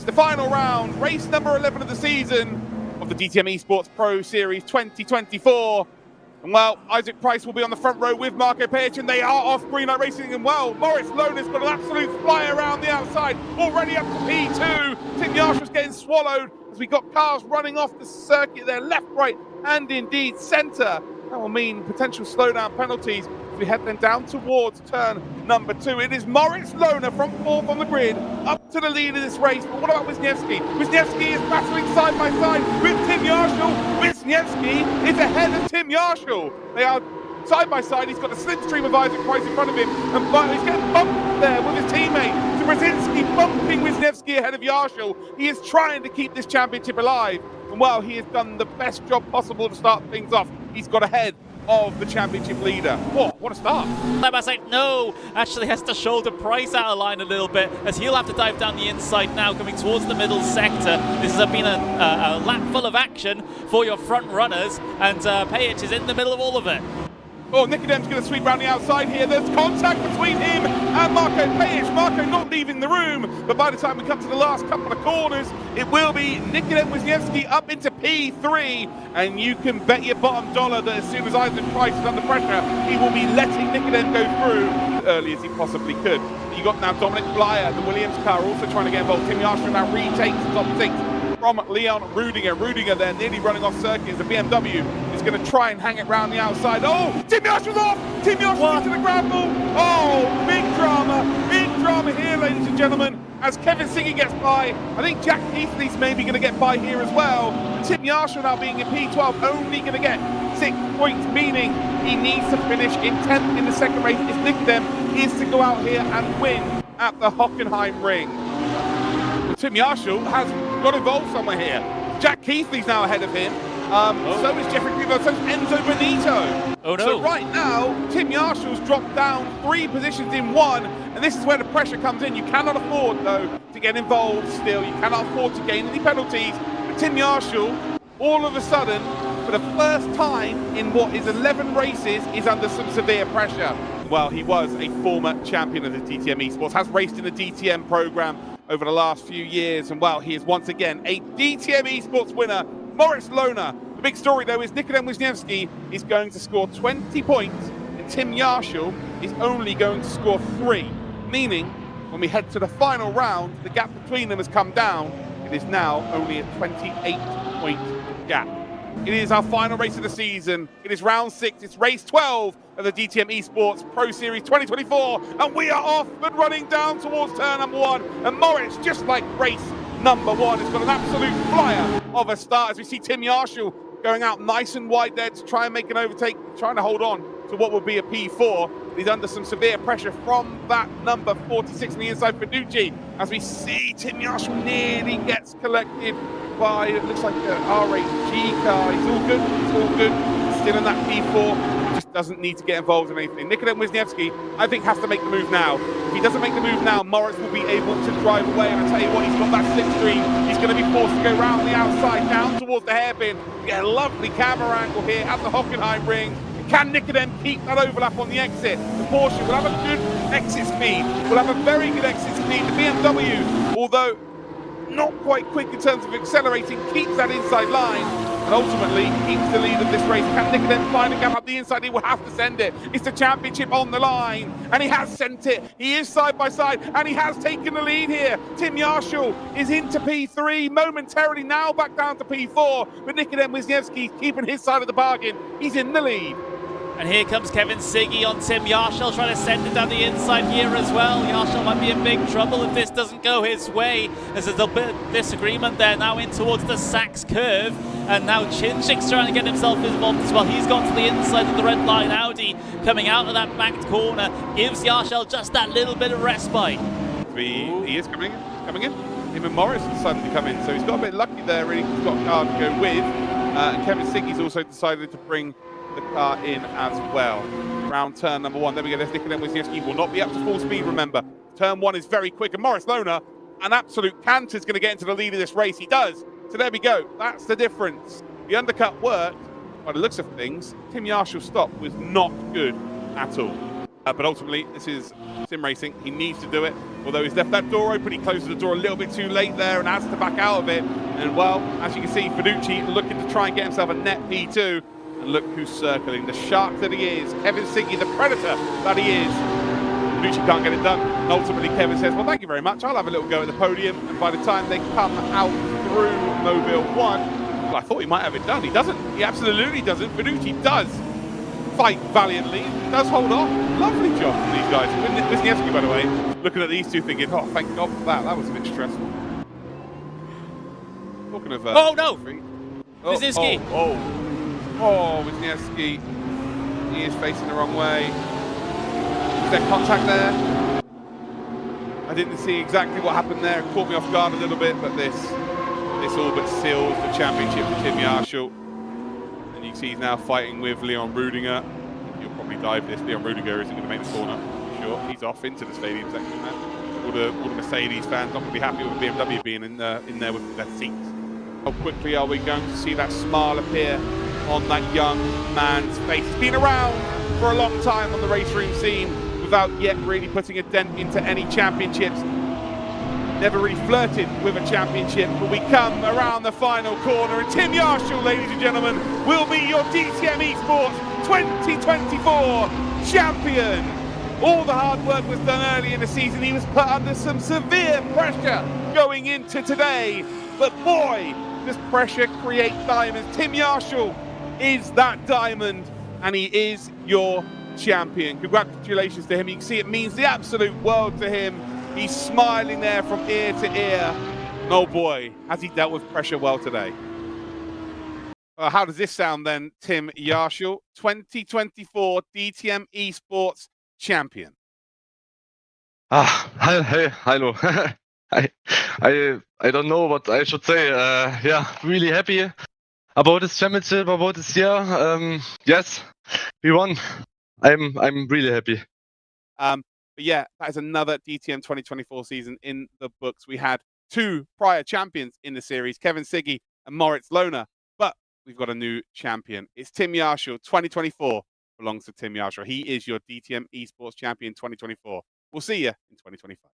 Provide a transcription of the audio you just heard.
the final round, race number 11 of the season of the DTM Esports Pro Series 2024. And well, Isaac Price will be on the front row with Marco Page, and they are off Green Light Racing. And well, Moritz Lohner's got an absolute fly around the outside, already up to P2. Tim Yarshall's getting swallowed as we got cars running off the circuit there, left, right, and indeed centre. That will mean potential slowdown penalties as we head then down towards turn number 2. It is Moritz Lohner from 4th on the grid, up to the lead of this race. But what about Wisniewski? Wisniewski is battling side by side with Tim Yarshall. Wisniewski is ahead of Tim Yarshall. They are side by side. He's got a slipstream of Isaac Price in front of him, and he's getting bumped there with his teammate. So Brzezinski bumping Wisniewski ahead of Yarshall. He is trying to keep this championship alive. And well, he has done the best job possible to start things off. He's got ahead of the championship leader. Whoa, what a start. Like, no, actually has to shoulder Price out of line a little bit as he'll have to dive down the inside now, coming towards the middle sector. This has been a lap full of action for your front runners, and Payich is in the middle of all of it. Oh, Nicodem's going to sweep round the outside here. There's contact between him and Marco Payich. Marco not leaving the room, but by the time we come to the last couple of corners, it will be Nikodem Wisniewski up into P3, and you can bet your bottom dollar that as soon as Isaac Price is under pressure, he will be letting Nikodem go through as early as he possibly could. You got now Dominic Blyer, the Williams car, also trying to get involved. Tim Yarshall now retakes the top 6 from Leon Rudiger. Rudiger there nearly running off circuit as the BMW is going to try and hang it round the outside. Oh, Tim Yarshall's off! Tim Yarshall into the gravel! Oh, big drama here, ladies and gentlemen, as Kevin Siggy gets by. I think Jack Heathley's maybe going to get by here as well. Tim Yarshall now being in P12, only going to get 6 points, meaning he needs to finish in 10th in the second race if Nikodem is to go out here and win at the Hockenheimring. Tim Yarshall has got involved somewhere here. Jack Keithley's now ahead of him. So is Jeffrey Greenville, so is Enzo Benito. Oh no. So right now, Tim Yarshall's dropped down 3 positions in 1, and this is where the pressure comes in. You cannot afford, though, to get involved still. You cannot afford to gain any penalties. But Tim Yarshall, all of a sudden, for the first time in what is 11 races, is under some severe pressure. Well, he was a former champion of the DTM Esports, has raced in the DTM program over the last few years, and well, he is once again a DTM Esports winner, Moritz Lohner. The big story, though, is Nikodem Wisniewski is going to score 20 points, and Tim Yarshall is only going to score 3, meaning when we head to the final round, the gap between them has come down. It is now only a 28-point gap. It is our final race of the season. It is round 6. It's race 12 of the DTM Esports Pro Series 2024. And we are off and running down towards turn number 1. And Moritz, just like race number 1, has got an absolute flyer of a start as we see Tim Yarshall going out nice and wide there to try and make an overtake, trying to hold on to what would be a P4. He's under some severe pressure from that number 46 on the inside, Fiducci, as we see Tim Yarshall nearly gets collected by, it looks like an R8G car. He's all good, still in that P4, just doesn't need to get involved in anything. Nikodem Wisniewski, I think, has to make the move now. If he doesn't make the move now, Moritz will be able to drive away, and I tell you what, he's got that slipstream. He's going to be forced to go round the outside, down towards the hairpin. We get a lovely camera angle here at the Hockenheimring. Can Nikodem keep that overlap on the exit? The Porsche will have a good exit speed, will have a very good exit speed. The BMW, although not quite quick in terms of accelerating, keeps that inside line and ultimately keeps the lead of this race. Can Nikodem find a gap up the inside? He will have to send it. It's the championship on the line, and he has sent it. He is side by side, and he has taken the lead here. Tim Yarshall is into P3 momentarily, now back down to P4, but Nikodem Wisniewski keeping his side of the bargain. He's in the lead. And here comes Kevin Siggy on Tim Yarshall, trying to send it down the inside here as well. Yarshall might be in big trouble if this doesn't go his way. There's a little bit of disagreement there, now in towards the Sachs curve. And now Chinchik's trying to get himself involved as well. He's got to the inside of the red line. Audi coming out of that backed corner gives Yarshall just that little bit of respite. He is coming in. Him and Morris decided to come in, so he's got a bit lucky there, really. He's got a car to go with. And Kevin Siggy's also decided to bring the car in as well. Round turn number 1. There we go. There's Nikodem Wisniewski. Will not be up to full speed, remember. Turn 1 is very quick, and Moritz Lohner, an absolute canter, is going to get into the lead of this race. He does. So there we go. That's the difference. The undercut worked. By the looks of things, Tim Yarshall's stop was not good at all. But ultimately, this is sim racing. He needs to do it. Although he's left that door open, he closes the door a little bit too late there and has to back out of it. And well, as you can see, Fiducci looking to try and get himself a net P2. And look who's circling. The shark that he is. Kevin Siggy, the predator that he is. Fiducci can't get it done. And ultimately, Kevin says, well, thank you very much. I'll have a little go at the podium. And by the time they come out through Mobile 1, well, I thought he might have it done. He doesn't. He absolutely doesn't. Fiducci does fight valiantly, does hold off. Lovely job from these guys. Wisniewski, by the way, looking at these two thinking, oh, thank God for that. That was a bit stressful. Talking of... oh, no! Wisniewski. Oh, Wisniewski. He is facing the wrong way. Is there contact there? I didn't see exactly what happened there. It caught me off guard a little bit, but this all but seals the championship for Tim Yarshall. And you can see he's now fighting with Leon Rudiger. He'll probably dive this. Leon Rudiger isn't going to make the corner, for sure. He's off into the stadium section now. All the Mercedes fans not going to be happy with BMW being in there with their seats. How quickly are we going to see that smile appear on that young man's face? He's been around for a long time on the RaceRoom scene without yet really putting a dent into any championships. Never really flirted with a championship, but we come around the final corner and Tim Yarshall, ladies and gentlemen, will be your DTM Esports 2024 champion. All the hard work was done early in the season. He was put under some severe pressure going into today, but boy, does pressure create diamonds. Tim Yarshall is that diamond, and he is your champion. Congratulations to him. You can see it means the absolute world to him. He's smiling there from ear to ear. Oh boy, has he dealt with pressure well today. How does this sound then, Tim Yarshall, 2024 DTM Esports champion? Hello. I don't know what I should say. Yeah, really happy about this championship, about this year. Yes, we won. I'm really happy. But yeah, that is another DTM 2024 season in the books. We had two prior champions in the series, Kevin Siggy and Moritz Lohner, but we've got a new champion. It's Tim Yarshall. 2024 belongs to Tim Yarshall. He is your DTM Esports champion 2024. We'll see you in 2025.